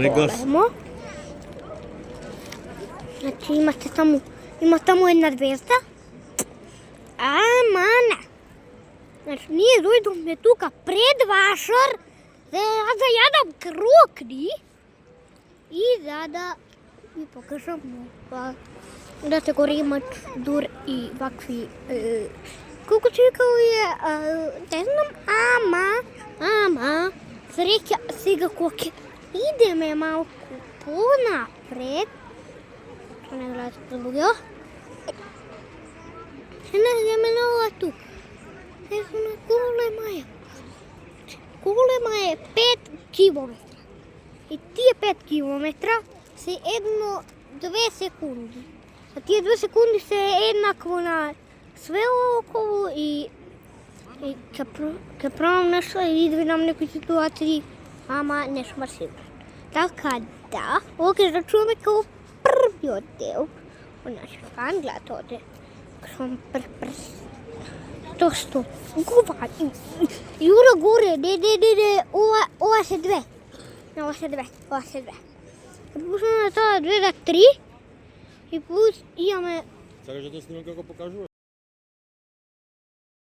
golemo. Znači ima tamo jedna zvezda. Ne. Znači nije dojdom je tuka pred vašar, da jadam krokni i da vi покажемо да те горимат дур и вакви колко човека не знам, ама среќа сега коке идеме малку понапред не гледате луѓе не идеме на ова тук голема е 5 километра и тие 5 километра се 1-2 секунди. А тие 2 секунди се еднакво на све околу и ќе пробам нешто и да видам некои ситуации, ама не сум сигурна. Така да, ова ќе зачуваме како првиот дел од нашиот фан, гледате овде, сум прс. То што говори. Јура горе, не, ова се две. Ова се две. Пуснаме тоа 2 до 3 и плюс имаме... Сакаш да те снимам како покажува?